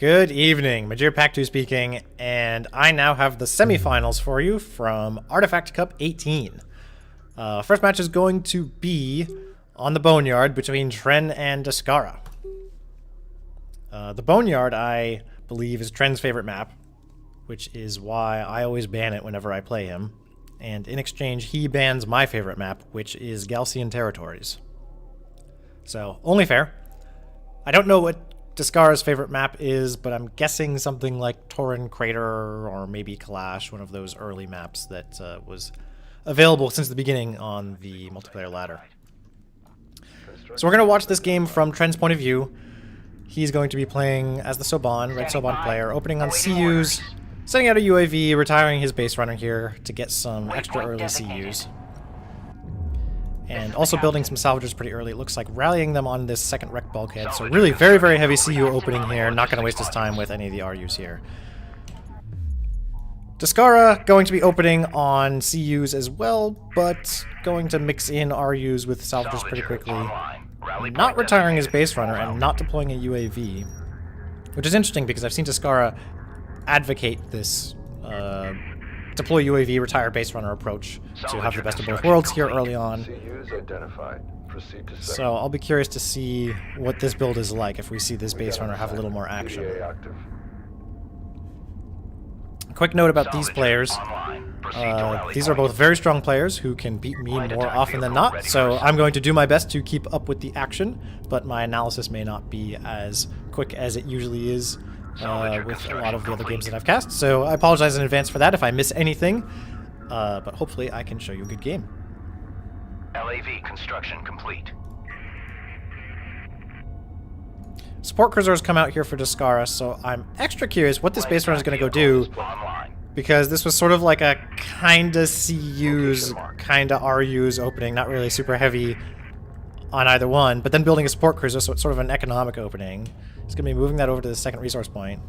Good evening, Majir Pack2 speaking, and I now have the semifinals for you from Artifact Cup 18. First match is going to be on the Boneyard between Tren and Descara. The Boneyard, I believe, is Tren's favorite map, which is why I always ban it whenever I play him. And in exchange, he bans my favorite map, which is Galcian Territories. So, only fair. I don't know what Descara's favorite map is, but I'm guessing something like Tauren Crater or maybe Kalash, one of those early maps that was available since the beginning on the multiplayer ladder. So we're going to watch this game from Tren's point of view. He's going to be playing as the Soban, Red Soban player, opening on CUs, setting out a UAV, retiring his base runner here to get some extra early CUs. And also building some salvagers pretty early. It looks like rallying them on this second wreck bulkhead. So really very, very heavy CU opening here. Not going to waste his time with any of the RUs here. Descara going to be opening on CUs as well, but going to mix in RUs with salvagers pretty quickly. Not retiring his base runner and not deploying a UAV. Which is interesting because I've seen Descara advocate this deploy UAV, retire base runner approach to have the best of both worlds here early on. So I'll be curious to see what this build is like if we see this base runner have a little more action. A quick note about these players. These are both very strong players who can beat me more often than not, so I'm going to do my best to keep up with the action, but my analysis may not be as quick as it usually is with a lot of the other games that I've cast, so I apologize in advance for that if I miss anything, but hopefully I can show you a good game. LAV construction complete. Support cruisers come out here for Descara, so I'm extra curious what this base runner is going to go do, because this was sort of like a kinda CUs, kinda RUs opening, not really super heavy on either one, but then building a support cruiser, so it's sort of an economic opening. He's going to be moving that over to the second resource point.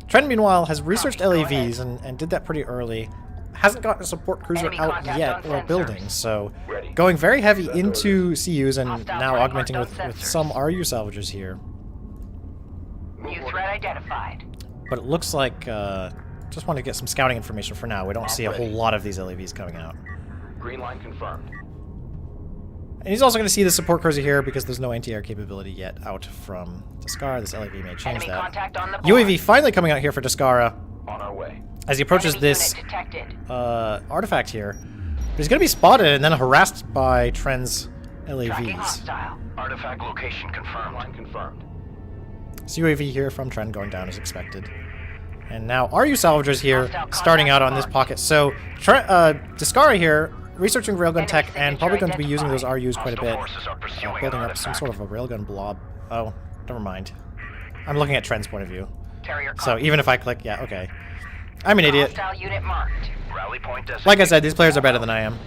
Tren, meanwhile, has researched LAVs and did that pretty early. Hasn't gotten a support cruiser out yet or building, so going very heavy into CUs and now augmenting with some RU salvagers here. New threat identified. But it looks like, just want to get some scouting information for now. We don't see a whole lot of these LAVs coming out. Green line confirmed. And he's also going to see the support cruiser here because there's no anti-air capability yet out from Descara. This LAV may change that. UAV finally coming out here for Descara. On our way. As he approaches this artifact here. But he's going to be spotted and then harassed by Tren's LAVs. Artifact location confirmed. Line confirmed. So UAV here from Tren going down as expected. And now RU salvagers here starting out on this pocket. So Descara here researching railgun tech and probably going to be using those RUs quite a bit. Building up some sort of a railgun blob. Oh, never mind. I'm looking at Tren's point of view. So even if I click, yeah, okay. I'm an idiot. Like I said, these players are better than I am.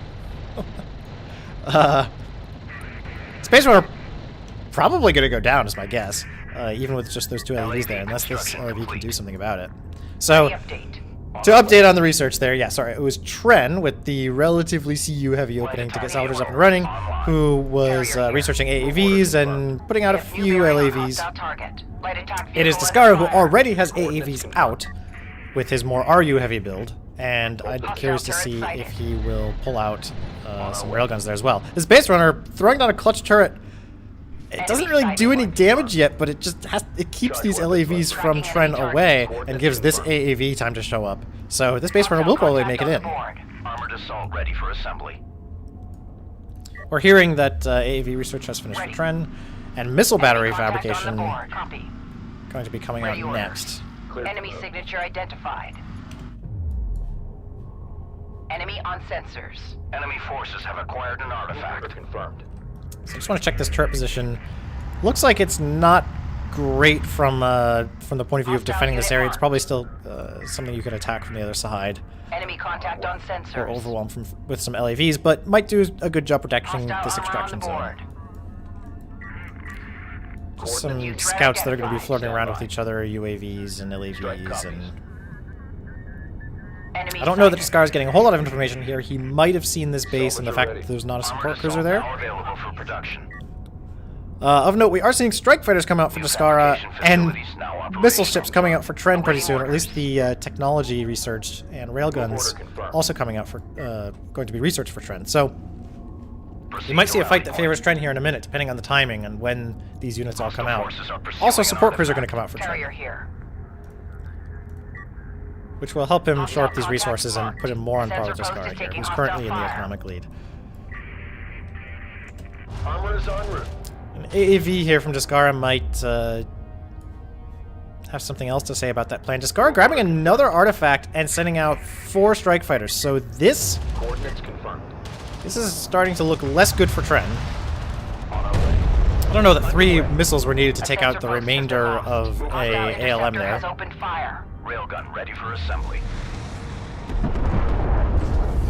Space Runner probably going to go down is my guess. Even with just those two LEVs there, unless this LEV can do something about it. So, to update on the research there, yeah, sorry, it was Tren with the relatively CU-heavy opening to get salvagers up and running, who was researching AAVs and putting out a few LAVs. It is Descara who already has AAVs out with his more RU-heavy build, and I'd be curious to see if he will pull out some railguns there as well. This base runner throwing down a clutch turret. It doesn't really do any damage yet, but it just it keeps these LAVs from Tren away and gives this AAV time to show up. So this base runner will probably make it in. Armored assault ready for assembly. We're hearing that AAV research has finished for Tren, and missile battery fabrication going to be coming out next. Enemy signature identified. Enemy on sensors. Enemy forces have acquired an artifact. Confirmed. So I just want to check this turret position. Looks like it's not great from the point of view of defending this area. It's probably still something you could attack from the other side. Enemy contact on sensors. Or overwhelm with some LAVs, but might do a good job protecting this extraction zone. Just some scouts that are going to be flirting around with each other, UAVs and LAVs, and I don't know that Descara's getting a whole lot of information here. He might have seen this base and the fact that there's not a support cruiser there. Of note, we are seeing strike fighters come out for Descara, and missile ships coming out for Tren pretty soon, or at least the technology research and railguns also coming out for going to be researched for Tren. So you might see a fight that favors Tren here in a minute, depending on the timing and when these units all come out. Also, support crews are going to come out for Tren, which will help him shore up these resources and put him more on par with Descara here, who's currently in the economic lead. Armor is en route. An AAV here from Descara might have something else to say about that plan. Descara grabbing another artifact and sending out 4 strike fighters. So this is starting to look less good for Tren. I don't know that 3 missiles were needed to take out the remainder of a ALM there. Railgun ready for assembly.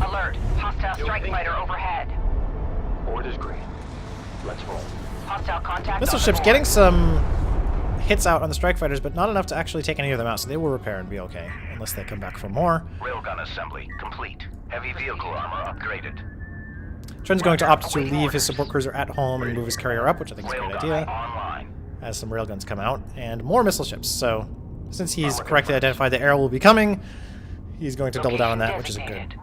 Alert! Hostile strike fighter overhead. Orders green. Let's roll. Hostile contact. Missile ships getting some hits out on the strike fighters, but not enough to actually take any of them out, so they will repair and be okay, unless they come back for more. Railgun assembly complete. Heavy vehicle armor upgraded. Tren's going to opt to leave his support cruiser at home and move his carrier up, which I think is a great idea, as some railguns come out, and more missile ships. So, since he's correctly identified the arrow will be coming, he's going to double down on that, which is good.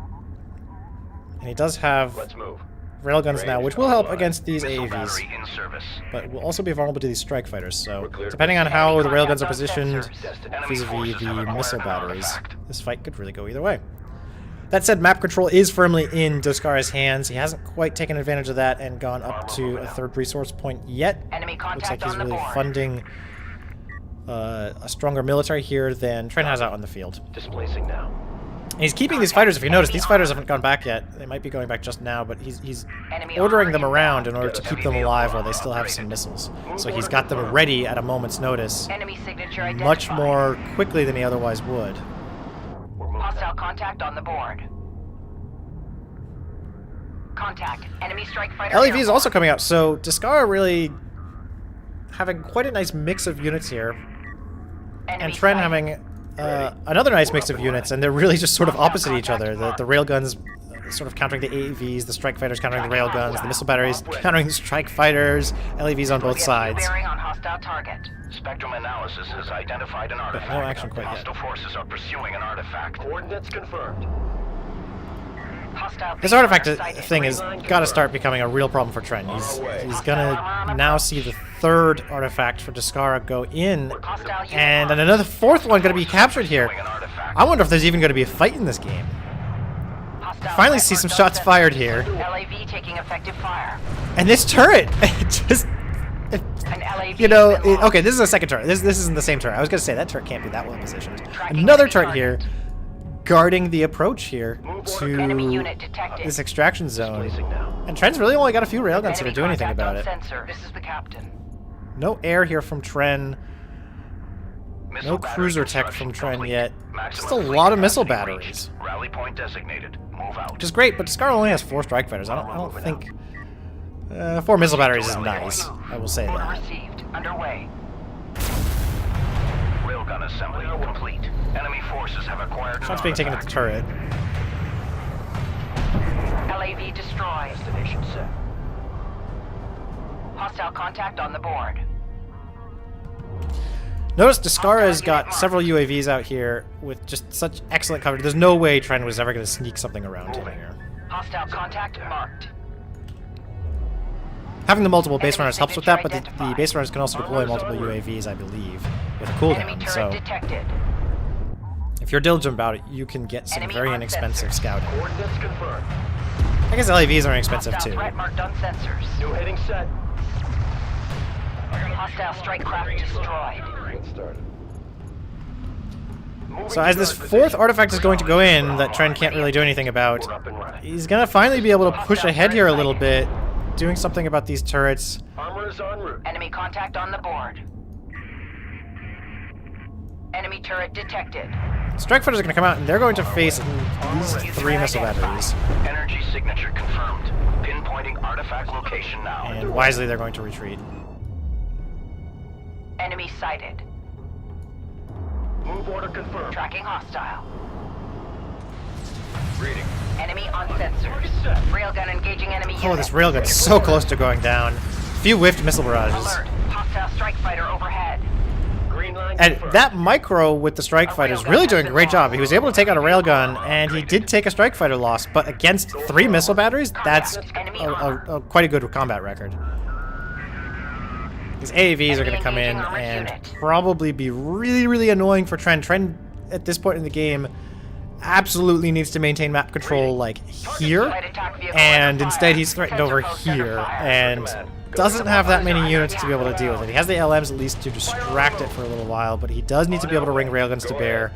And he does have railguns now, which will help against these AAVs, but will also be vulnerable to these strike fighters, so depending on how the railguns are positioned vis-a-vis the missile batteries, this fight could really go either way. That said, map control is firmly in Descara's hands. He hasn't quite taken advantage of that and gone up to a 3rd resource point yet. Looks like he's really funding a stronger military here than Tren has out on the field. Displacing now. And he's keeping these fighters, if you notice. These fighters haven't gone back yet. They might be going back just now, but he's ordering them around in order to keep them alive while they still have some missiles. So he's got them ready at a moment's notice, much more quickly than he otherwise would. Hostile contact on the board. Contact. Enemy strike fighter. LEV is also coming out, so Descara really having quite a nice mix of units here. And Tren having another nice mix of units, and they're really just sort of opposite each other. The railguns sort of countering the AAVs, the strike fighters countering the railguns, the missile batteries countering the strike fighters, LEVs on both sides. Spectrum analysis has identified an artifact. But no action quite yet. Hostile forces are pursuing an artifact. Coordinates confirmed. This artifact thing has got to start becoming a real problem for Tren. He's gonna now see the 3rd artifact for Descara go in, and then another 4th one gonna be captured here. I wonder if there's even gonna be a fight in this game. Finally see some shots fired here. LAV taking effective fire. And this turret, just, you know, okay, this is a second turret. This isn't the same turret. I was gonna say that turret can't be that well positioned. Another turret here, guarding the approach here to this extraction zone. And Tren's really only got a few railguns here to do anything about it. This is the captain. No air here from Tren. No cruiser tech from Tren yet. Just a lot of missile batteries. Rally point designated. Move out. Which is great, but Descara only has 4 strike fighters. I don't think 4 missile batteries is nice. I will say that. Received. Underway. Railgun assembly complete. Enemy forces have acquired. Shots being taken at the turret. LAV destroyed. Destination set. Hostile contact on the board. Notice Descara's got several UAVs out here with just such excellent coverage. There's no way Tren was ever going to sneak something around him here. Hostile contact marked. Having the multiple base runners helps with that, but the base runners can also deploy multiple UAVs, I believe, with a cooldown. So if you're diligent about it, you can get some very inexpensive scouting. Coordinates confirmed. I guess LAVs are inexpensive too. Threat marked on sensors. New heading set. Hostile strike craft destroyed. Get started. So as this 4th artifact is going to go in that Tren can't really do anything about, he's going to finally be able to push ahead here a little bit, doing something about these turrets. Armor is en route. Enemy contact on the board. Enemy turret detected. Strike fighters are going to come out, and they're going to face these 3 missile batteries. Energy signature confirmed. Pinpointing artifact location now. And wisely, they're going to retreat. Enemy sighted. Move order confirmed. Tracking hostile. Reading. Enemy on sensors. Railgun engaging enemy Oh, this railgun's so close to going down. Few whiffed missile barrages. Alert. Hostile strike fighter overhead. Green 9 And confirmed. that micro with the strike fighter is really doing a great job. He was able to take out a railgun, and he did take a strike fighter loss, but against 3 missile batteries, that's quite a good combat record. These AAVs are going to come in and probably be really, really annoying for Tren. Tren, at this point in the game, absolutely needs to maintain map control, like, here, and instead he's threatened over here, and doesn't have that many units to be able to deal with it. He has the LMs at least to distract it for a little while, but he does need to be able to bring railguns to bear.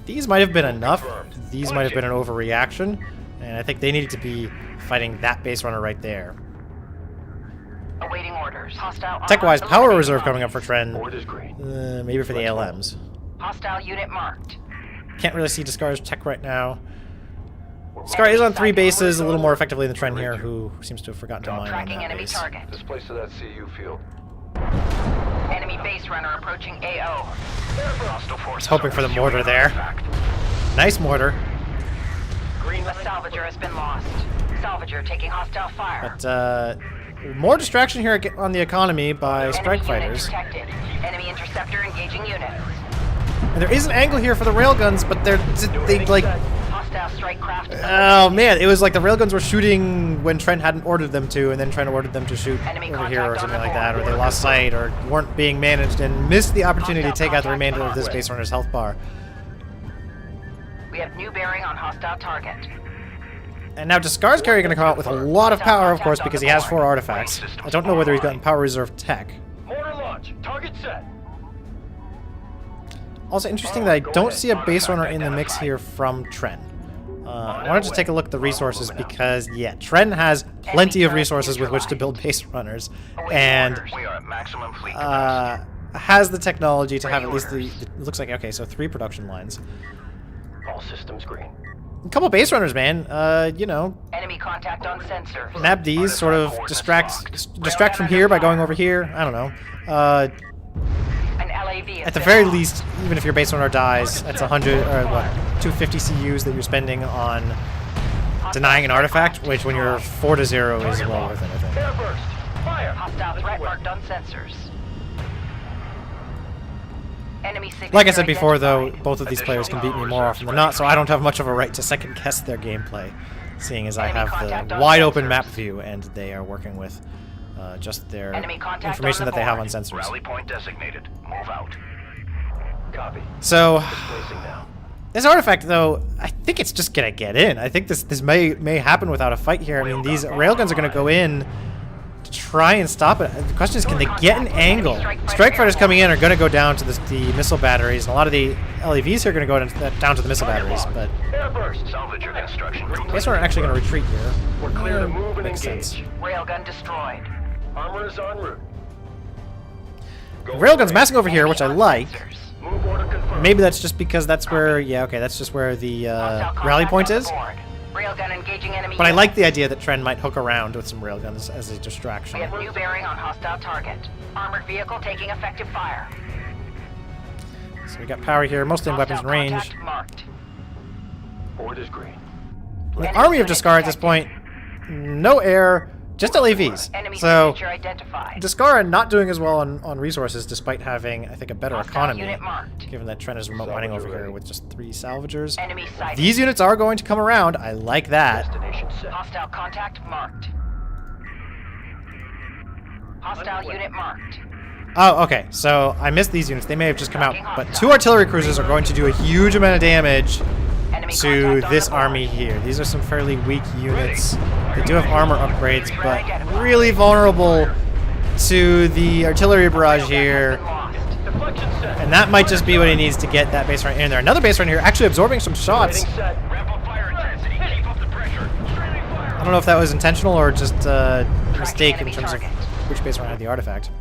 These might have been enough. These might have been an overreaction, and I think they needed to be fighting that base runner right there. Awaiting orders. Hostile. Tech-wise, power reserve coming up for Tren. Board is green. Maybe for the LMs. Hostile unit marked. Can't really see Descara's tech right now. Descara is on 3 bases, a little more effectively than Tren here, who seems to have forgotten to mine on Tracking that enemy base. target. Displace to that CU field. Enemy base runner approaching AO. Hostile forces Hoping for the are mortar pursuing there. artifact. Nice mortar, Green. A salvager has been lost. Salvager taking hostile fire. but more distraction here on the economy by strike Enemy unit fighters. detected. Enemy interceptor engaging units. And there is an angle here for the railguns, but they like... Hostile strike craft. Oh man, it was like the railguns were shooting when Trent hadn't ordered them to, and then Trent ordered them to shoot Enemy over here or contact on something the like that, or board. they lost sight, or weren't being managed, and missed the opportunity to take out the remainder of this base runner's health bar. We have new bearing on hostile target. And now Descar's carry going to come out with a lot of power, of course, because he has 4 artifacts. I don't know whether he's gotten power reserve tech. Mortar launch. Target set. Also interesting that I don't see a base runner in the mix here from Tren. I wanted to take a look at the resources because, yeah, Tren has plenty of resources with which to build base runners, and We are at maximum fleet capacity. has the technology to have at least the... It looks like, okay, so 3 production lines. All systems green. A couple base runners, man. You know, Enemy contact on sensors. nab these, sort of distract from here by going over here. I don't know. An LAV is At the very least, even if your base runner dies, that's 100 or what, 250 CUs that you're spending on denying an artifact, which when you're 4-0 is well worth it, I think. Air burst. Fire. Hostile threat marked on sensors. Enemy signature Like I said before, though, identified. both of these players can beat me more often than not, so I don't have much of a right to second guess their gameplay, seeing as I have the wide open map view and they are working with just their Enemy contact information on the that they have on board. sensors. Rally point designated. Move out. Copy. So, Displacing now. this artifact, though, I think it's just gonna get in. I think this may happen without a fight here. I mean, these railguns are gonna go in to try and stop it. The question is, can they get an angle? Strike fighters coming in are gonna go down to the missile batteries, and a lot of the LEVs here are gonna go down to the missile batteries, but Air burst. Salvage your construction I complete. guess we're actually gonna retreat here. We're clear to move and Makes engage. sense. Railgun destroyed. Armor is en route. The railgun's massing over here, which I like. Sensors. Move order confirmed. Maybe that's just because that's where, yeah, okay, that's just where the Hostile rally contact point on is. the board. Railgun engaging enemy. But I unit. like the idea that Tren might hook around with some railguns as a distraction. We have new bearing on hostile target. Armored vehicle taking effective fire. So we got power here, mostly in weapons Hostile range. contact marked. Board is green. The army of Descara at this point, no air, just LAVs. Enemy So signature identified. Descara not doing as well on resources, despite having, I think, a better Hostile economy. unit marked. Given that Tren is remote mining over here with just 3 salvagers. Enemy sighted. These units are going to come around. I like that. Destination set. Hostile contact marked. Hostile unit marked. Oh, okay. So I missed these units. They may have just come out. But 2 artillery cruisers are going to do a huge amount of damage Enemy to contact on this the board. army here. These are some fairly weak units. They do have armor upgrades, but really vulnerable to the artillery barrage here. Lost. Deflection set. And that might just be what he needs to get that base run in there. Another base run here, actually absorbing some shots. Rating set. Ramp up fire intensity. Keep up the pressure. Streaming fire. I don't know if that was intentional or just a mistake in terms of which base run had the artifact.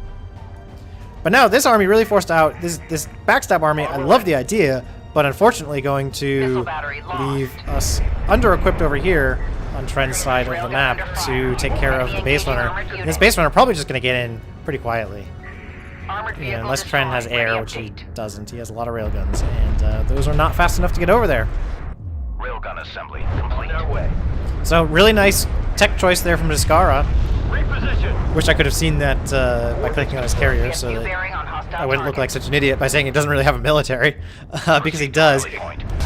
But now this army really forced out this backstab army. I love the idea, but unfortunately going to Missile battery lost. leave us under-equipped over here on Tren's side of the map to take care of the base runner. And this base runner probably just going to get in pretty quietly. Armored You know, vehicle unless Tren has destroyed. air, Ready which he update. doesn't. He has a lot of railguns, and those are not fast enough to get over there. Railgun assembly On complete. their way. So really nice tech choice there from Descara. Reposition. Wish I could have seen that by clicking on his We carrier, have so new that bearing on hostile I wouldn't look like such an idiot by saying he doesn't really have a military, because he does.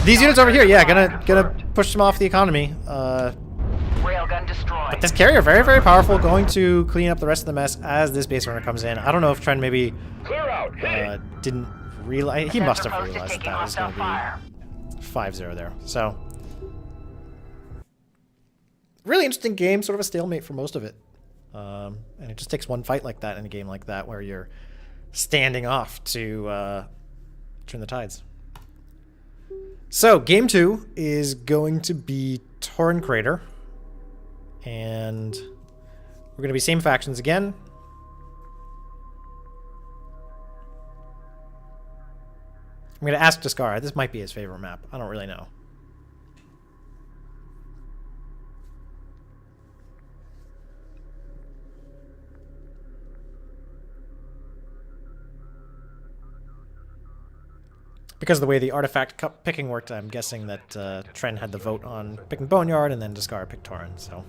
These units over here, yeah, gonna push them off the economy. Railgun destroyed. But this carrier, very, very powerful, going to clean up the rest of the mess as this base runner comes in. I don't know if Tren maybe didn't realize. He must have realized that that was going to be 5-0 there. So, really interesting game, sort of a stalemate for most of it. And it just takes one fight like that in a game like that where you're standing off to turn the tides. So, game 2 is going to be Torn Crater. And we're going to be same factions again. I'm going to ask Descara. This might be his favorite map. I don't really know. Because of the way the Artifact Cup picking worked, I'm guessing that Tren had the vote on picking Boneyard, and then Descara picked Torren, so...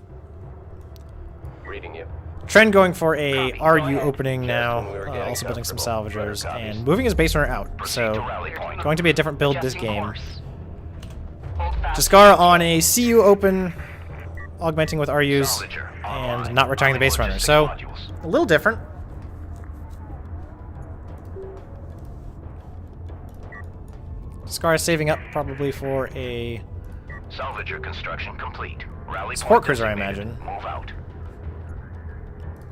Reading you. Tren going for a RU opening now, also building some salvagers, and moving his base runner out. So, going to be a different build this game. Descara on a CU open, augmenting with RUs, and not retiring the base runner. So, a little different. Descara saving up probably for a Salvager construction complete. Rally support point cruiser, I designated. imagine. Move out.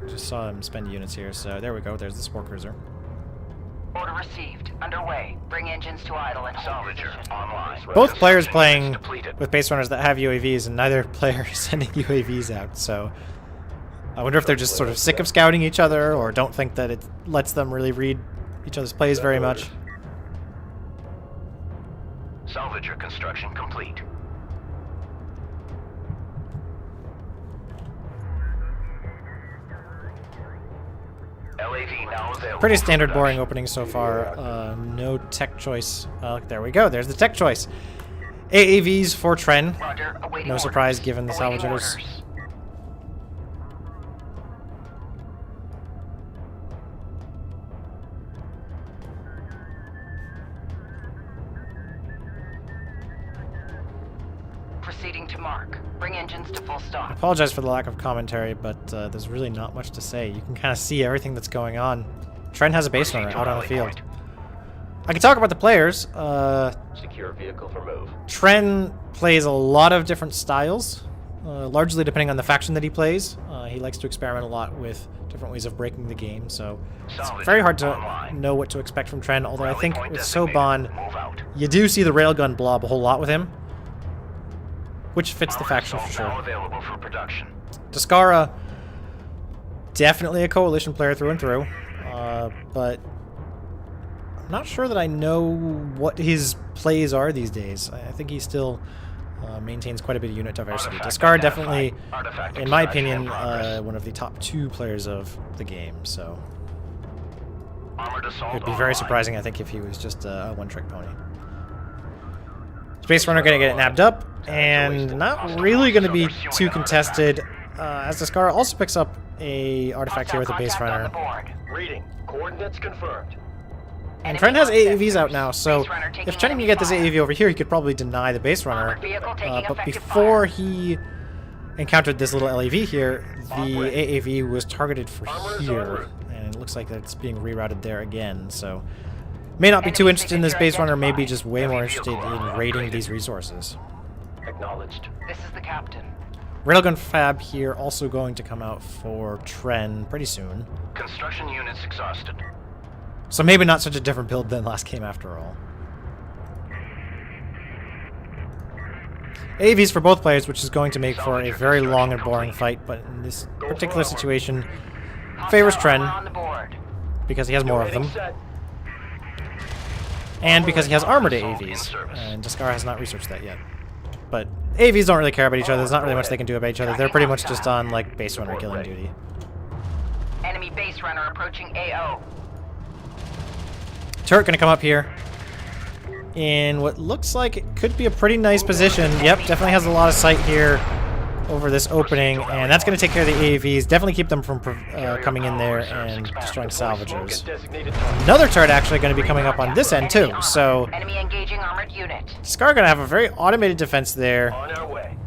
Just saw him spend units here, so there we go. There's the support cruiser. Order received. Underway. Bring engines to idle and hold Salvager position. online. Both players playing Depleted. with base runners that have UAVs, and neither player is sending UAVs out, so... I wonder if they're just sort of sick of scouting each other, or don't think that it lets them really read each other's plays very much. Salvager construction complete. LAV now available. Pretty standard for boring production. opening so far. No tech choice. There we go. There's the tech choice. AAVs for Tren. Roger. Awaiting No orders. surprise given the Awaiting salvagers. orders. Proceeding to mark. Bring engines to full I stop. apologize for the lack of commentary, but there's really not much to say. You can kind of see everything that's going on. Tren has a base runner out on the field. I can talk about the players. Secure vehicle for move. Tren plays a lot of different styles, largely depending on the faction that he plays. He likes to experiment a lot with different ways of breaking the game, so it's very hard to know what to expect from Tren, although I think with Soban, Move out. you do see the railgun blob a whole lot with him, which fits the Armored faction for assault now sure. available for production. Descara, definitely a coalition player through and through, but I'm not sure that I know what his plays are these days. I think he still maintains quite a bit of unit diversity. Descara definitely, in my opinion, one of the top 2 players of the game, so Armored assault it'd be very online. surprising, I think, if he was just a one-trick pony. Space Runner gonna get it nabbed up, and not really gonna be too contested, as Descara also picks up a artifact here with a base Hostile runner. contact on the board. Reading. Coordinates confirmed. And Enemy Tren has on AAVs sensors. out now, so Base runner taking if Tren can enemy get this fire. AAV over here, he could probably deny the base runner. Armored vehicle taking But effective before fire. he encountered this little LAV here, the AAV was targeted for Armor is en here, route. and it looks like it's being rerouted there again, so... May not be too Enemy interested in this signature base runner, maybe identified. just way more interested in vehicle raiding upgraded. these resources. Acknowledged. This is the captain. Railgun Fab here also going to come out for Tren pretty soon. Construction units exhausted. So maybe not such a different build than last game after all. AVs for both players, which is going to make for a very long and boring fight, but in this particular situation, favors Hostile armor Tren on the board. because he has more of them, Set. and because he has armored Assault in AVs, service. and Descara has not researched that yet. But AVs don't really care about each other, there's not really much they can do about each other, they're pretty much just on, like, base runner killing duty. Enemy base runner approaching AO. Turret gonna come up here in what looks like it could be a pretty nice position. Yep, definitely has a lot of sight here. over this opening, and that's going to take care of the AAVs. Definitely keep them from coming in there and destroying salvagers. Another turret actually going to be coming up on this end too, so Enemy engaging armored unit. Descara going to have a very automated defense there. On our way.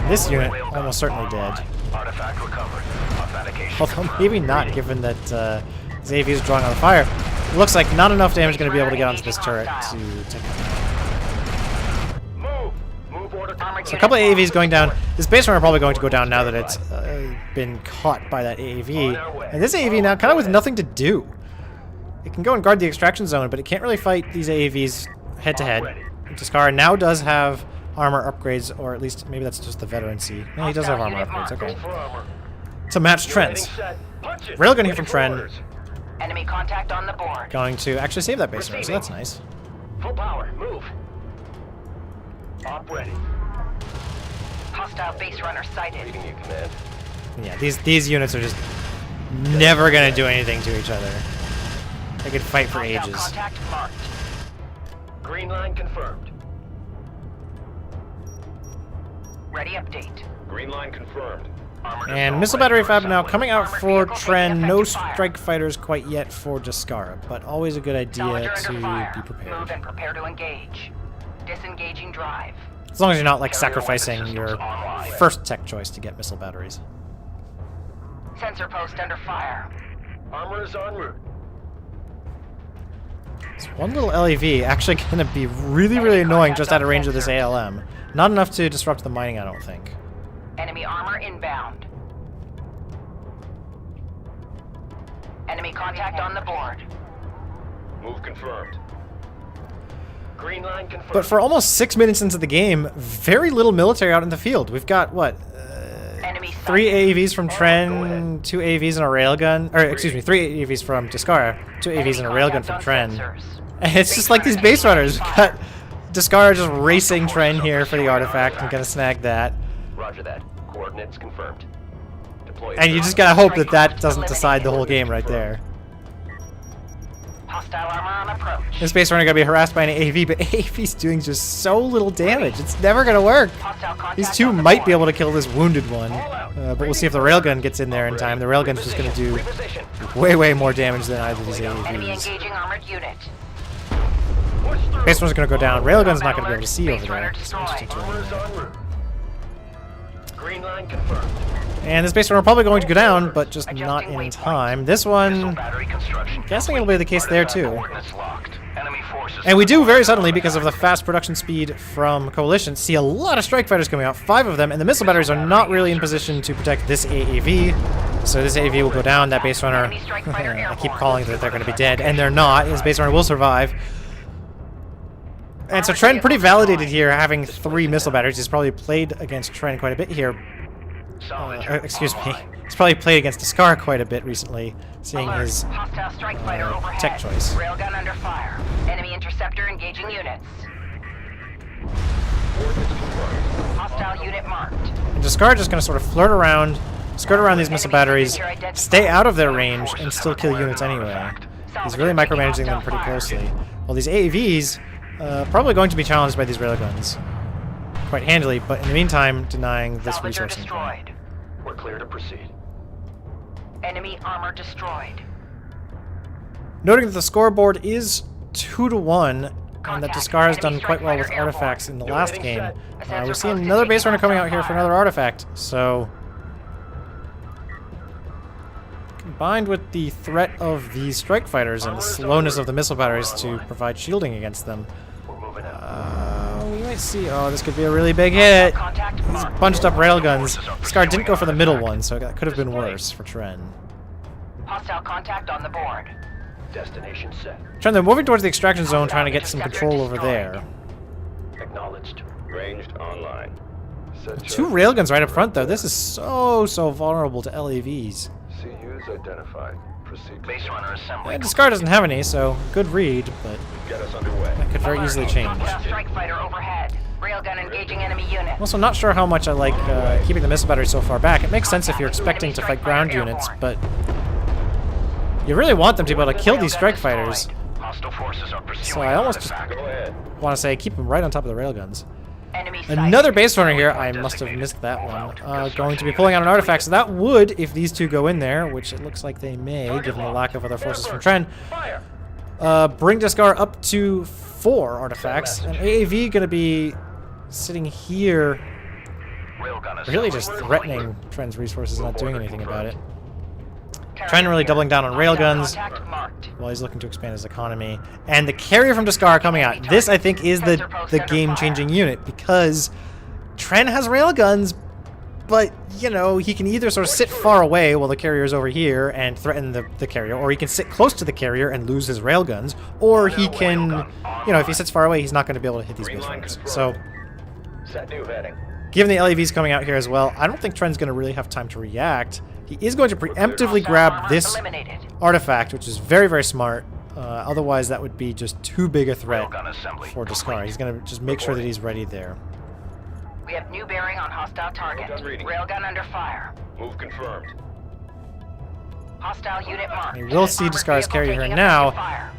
This unit almost certainly dead. Artifact recovered. Authentication. Although maybe not, given that Xavier is drawing on the fire. It looks like not enough damage going to be able to get onto this turret to take it. Move order. So a couple of AAVs going down. This base runner probably going to go down now that it's been caught by that AAV. And this AAV now kind of with nothing to do. It can go and guard the extraction zone, but it can't really fight these AAVs head to head. Descara now does have armor upgrades, or at least maybe that's just the veterancy. No, he does have armor upgrades, okay. To match Tren's. Railgun here from Tren. Enemy contact on the board. Going to actually save that base runner, so that's nice. Full power. Move. Op ready. Hostile base runner sighted. Reading you, command. Yeah, these units are just never going to do anything to each other. They could fight for Hostile ages. contact marked. Green line confirmed. Ready update. Green line confirmed. And missile battery fab now coming out for Tren. No strike fighters quite yet for Descara, but always a good idea Salvager to under fire. be prepared. Move and prepare to engage. Disengaging drive. As long as you're not like sacrificing your first tech choice to get missile batteries. Sensor post under fire. Armor is en route. This one little LEV actually going to be really, really annoying just out of range of this ALM. Not enough to disrupt the mining, I don't think. Enemy armor inbound. Enemy contact on the board. Move confirmed. Green line confirmed. But for almost 6 minutes into the game, very little military out in the field. We've got, what, Enemy 3 sighted. AAVs from Tren, 2 AAVs and a railgun, or excuse me, 3 AAVs from Descara, 2 AAVs and a railgun from Tren. And it's just like these base runners. We've got Descara just racing Tren here for the artifact and gonna snag that. Roger that. Coordinates confirmed. Deploy. And you just gotta hope that that doesn't decide the whole game right there. Hostile armor on approach. This base runner gonna be harassed by an AAV, but AAV's doing just so little damage. It's never gonna work. Hostile contact These two on the might be board. able to kill this wounded one, but we'll see if the railgun gets in there in time. The railgun's just gonna do Reposition. way, way more damage than either of these Enemy AAVs. engaging armored unit. Push through. Base runner's gonna go down. Railgun's not gonna be able to see Base over runner there. It's interesting destroyed. terrain Armor is there. en route. Green line confirmed. And this base runner probably going to go down, but just not Adjusting in waypoint. time. This Missile one, battery construction. guessing it'll be the case there too. Coordinates locked. Enemy forces. And we do very suddenly, because of the fast production speed from Coalition, see a lot of strike fighters coming out, 5 of them, and the missile batteries are not really in position to protect this AAV. So this AAV will go down, that base runner, Enemy strike fighter I keep airborne. calling that they're going to be dead, and they're not. This base runner will survive. And so Tren pretty validated here, having 3 missile batteries. He's probably played against Tren quite a bit here. Excuse me. He's probably played against Descara quite a bit recently, seeing Alert. his Hostile strike fighter overhead. tech choice. Railgun under fire. Enemy interceptor engaging units. Hostile unit marked. And Descara just going to sort of flirt around, skirt around these missile batteries, stay out of their range, and still kill units anyway. He's really micromanaging them pretty closely. Well, these AAVs, probably going to be challenged by these railguns quite handily, but in the meantime, denying this Salvager resource income. destroyed. We're clear to proceed. Enemy armor destroyed. Noting that the scoreboard is 2-1, and that Descara has done quite well with artifacts in the last game. We're seeing another base runner coming out here for another artifact, so combined with the threat of the strike fighters and the slowness of the missile batteries to provide shielding against them, We're moving out. we might see. Oh, this could be a really big hit. Contact These marked. bunched up railguns. Scar didn't go for the middle one, so that could have been worse for Tren. Hostile contact on the board. Destination set. Tren, they're moving towards the extraction zone, trying to get some control over there. Acknowledged. Ranged online. Set 2 railguns right up front, though. This is so vulnerable to LAVs. CUs identified. Proceed. Base runner assembly. Descara doesn't have any, so good read, but Get us underway. that could very easily change. Hostile strike fighter overhead. Railgun engaging enemy unit. I'm also not sure how much I like keeping the missile battery so far back. It makes sense if you're expecting to fight ground units, but you really want them to be able to kill these strike fighters. Hostile forces are pursuing So I almost just artifact. Go ahead. want to say keep them right on top of the railguns. Enemy sighted. Another base runner here. I must have missed that one. Going to be pulling out an artifact, so that would, if these two go in there, which it looks like they may, given the lack of other forces from Tren, bring Descara up to 4 artifacts. And AAV going to be sitting here, really just threatening Tren's resources, not doing anything about it. Tren really doubling down on railguns while he's looking to expand his economy. And the carrier from Descara coming out. This, I think, is the game-changing unit, because Tren has railguns, but, you know, he can either sort of sit far away while the carrier's over here and threaten the carrier, or he can sit close to the carrier and lose his railguns, or he can, you know, if he sits far away, he's not going to be able to hit these base runners. So, Set new heading. given the LAVs coming out here as well, I don't think Tren's going to really have time to react. He is going to preemptively grab this artifact, which is very, very smart. Otherwise, that would be just too big a threat for Descara. He's going to just make sure that he's ready there. We have new bearing on hostile target. Railgun under fire. Move confirmed. Hostile unit marked. We will see Armored Descara's vehicle carrier here taking now. effective fire.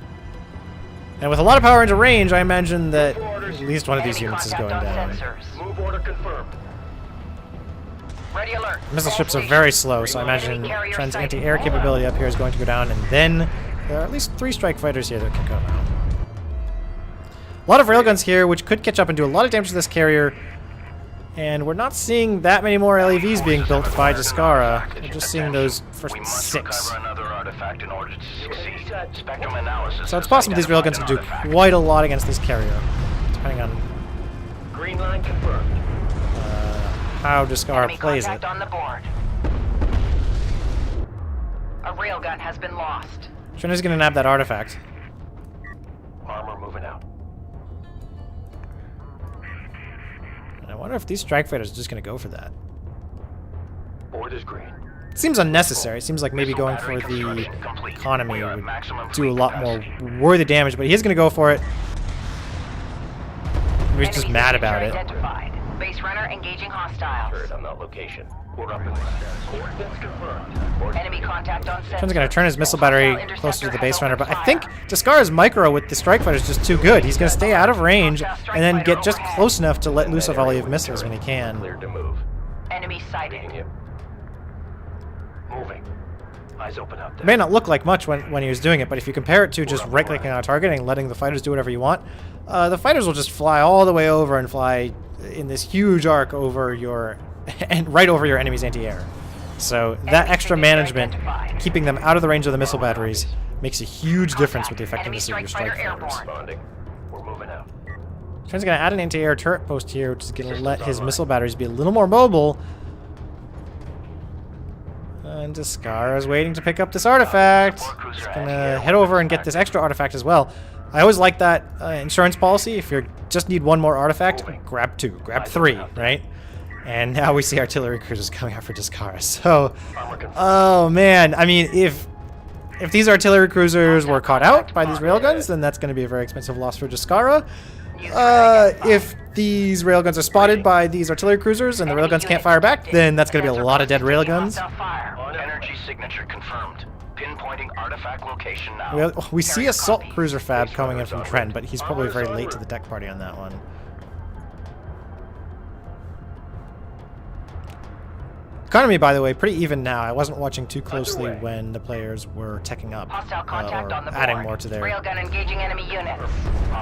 And with a lot of power into range, I imagine that at least one of these Enemy units is contact going on down. sensors. Move order confirmed. Ready alert. Missile All ships are stations. very slow, so I imagine Enemy carrier Tren's sighted. anti-air capability up here is going to go down, and then there are at least 3 strike fighters here that can come out. A lot of railguns here, which could catch up and do a lot of damage to this carrier. And we're not seeing that many more LAVs being built by Descara. We're just seeing those first 6. So it's possible these railguns can do quite a lot against this carrier, depending on Green line confirmed. how Descara Enemy plays contact it. on the board. A railgun has been lost. Tren is going to nab that artifact. Armor moving out. And I wonder if these strike fighters are just going to go for that. Board is green. It seems unnecessary. It seems like maybe going for the economy would do a lot more worthy damage, but he is going to go for it. He's just Enemy mad signature about it. Identified. Base runner engaging hostiles. Turret on that location. We're up in coordinates confirmed. Enemy contact on sensor. Tren's going to turn his missile battery closer to the base runner, but I think Descara's micro with the strike fighter is just too good. He's going to stay out of range and then get just close enough to let loose a volley of missiles when he can. Cleared to move. Enemy sighted. Reading you. Moving. Eyes open up It there. may not look like much when he was doing it, but if you compare it to just right-clicking on a target and letting the fighters do whatever you want, the fighters will just fly all the way over and fly in this huge arc over your and right over your enemy's anti-air. So that extra management, keeping them out of the range of the missile batteries, makes a huge difference with the effectiveness of your strike fighters. Responding. We're moving out. Tren's going to add an anti-air turret post here, which is going to let his missile batteries be a little more mobile. And Descara is waiting to pick up this artifact. He's going to head over and get this extra artifact as well. I always like that insurance policy. If you just need 1 more artifact, grab 2, grab 3, right? And now we see artillery cruisers coming out for Descara. So, oh man, I mean, if these artillery cruisers were caught out by these railguns, then that's going to be a very expensive loss for Descara. If these railguns are spotted by these artillery cruisers and the railguns can't fire back, then that's going to be a lot of dead railguns. Energy signature confirmed. Pinpointing artifact location now. We see assault cruiser fab coming in from Tren, but he's probably very late to the deck party on that one. Economy, by the way, pretty even now. I wasn't watching too closely when the players were teching up Hostile contact on the or adding board. more to their Railgun engaging enemy units.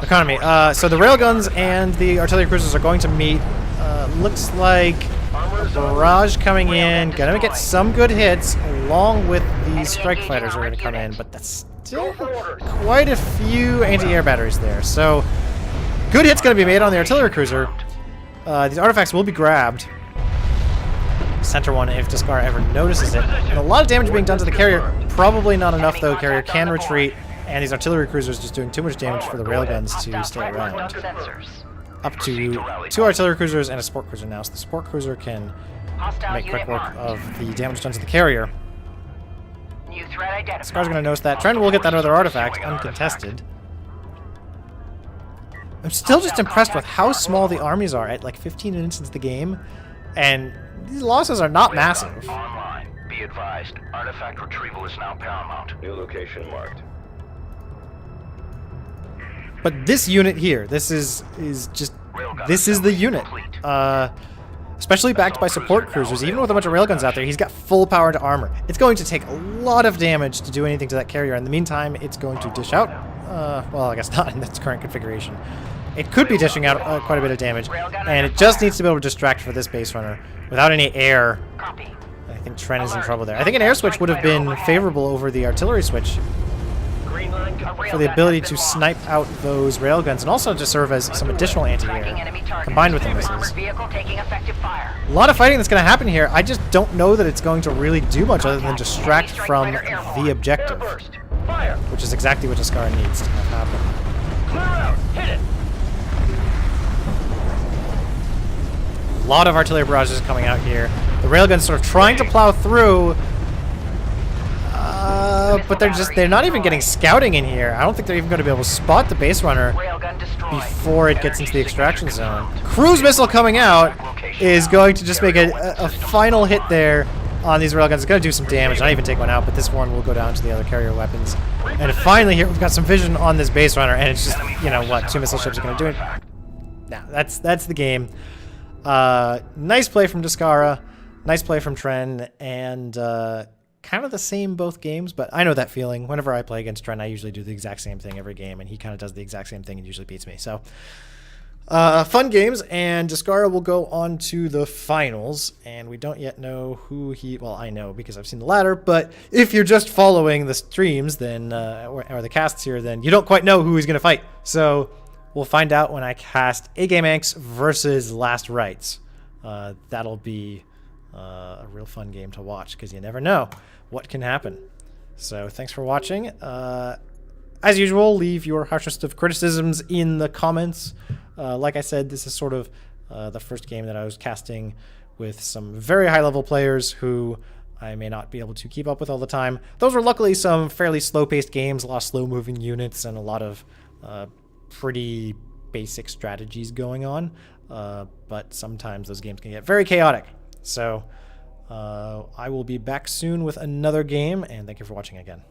economy. So the railguns and the artillery cruisers are going to meet. Looks like a barrage coming in. Gonna get some good hits along with these strike fighters are going to come in, but that's still quite a few anti-air batteries there. So good hits going to be made on the artillery cruiser. These artifacts will be grabbed. Center one if Descara ever notices it. And a lot of damage being done to the carrier. Probably not enough though. Carrier can retreat, and these artillery cruisers just doing too much damage for the railguns to stay around. Up to 2 artillery cruisers and a support cruiser now, so the support cruiser can make quick work of the damage done to the carrier. New threat identified. Descara's going to notice that. Tren will get that other artifact uncontested. I'm still just impressed with how small the armies are at like 15 minutes into the game, and these losses are not massive. Online. Be advised. Artifact retrieval is now paramount. New location marked. But this unit here, this is just this is the unit. Especially backed by support cruisers, even with a bunch of railguns out there, he's got full power to armor. It's going to take a lot of damage to do anything to that carrier. In the meantime, it's going to dish out. Well, I guess not in its current configuration. It could be dishing out quite a bit of damage, and it just needs to be able to distract for this base runner. Without any air, I think Tren is in trouble there. I think an air switch would have been favorable over the artillery switch for the ability to snipe out those railguns and also to serve as some additional anti-air combined with the missiles. A lot of fighting that's going to happen here. I just don't know that it's going to really do much other than distract from the objective, which is exactly what Descara needs to have happen. Clear out! Hit it! A lot of artillery barrages coming out here. The railguns sort of trying to plow through, but they're not even getting scouting in here. I don't think they're even going to be able to spot the base runner before it gets into the extraction zone. Cruise missile coming out is going to just make a final hit there on these railguns. It's going to do some damage, not even take one out, but this one will go down to the other carrier weapons. And finally here we've got some vision on this base runner, and it's just, you know what, 2 missile ships are going to do it. Now, that's the game. Nice play from Descara, nice play from Tren, and kind of the same both games, but I know that feeling. Whenever I play against Tren, I usually do the exact same thing every game, and he kind of does the exact same thing and usually beats me. So, fun games, and Descara will go on to the finals, and we don't yet know who he... Well, I know because I've seen the ladder, but if you're just following the streams, then or the casts here, then you don't quite know who he's going to fight. So, we'll find out when I cast A-Game Anks versus Last Rites. That'll be a real fun game to watch because you never know what can happen. So thanks for watching. As usual, leave your harshest of criticisms in the comments. Like I said, this is sort of the first game that I was casting with some very high-level players who I may not be able to keep up with all the time. Those were luckily some fairly slow-paced games, a lot of slow-moving units, and a lot of pretty basic strategies going on. But sometimes those games can get very chaotic. So I will be back soon with another game, and thank you for watching again.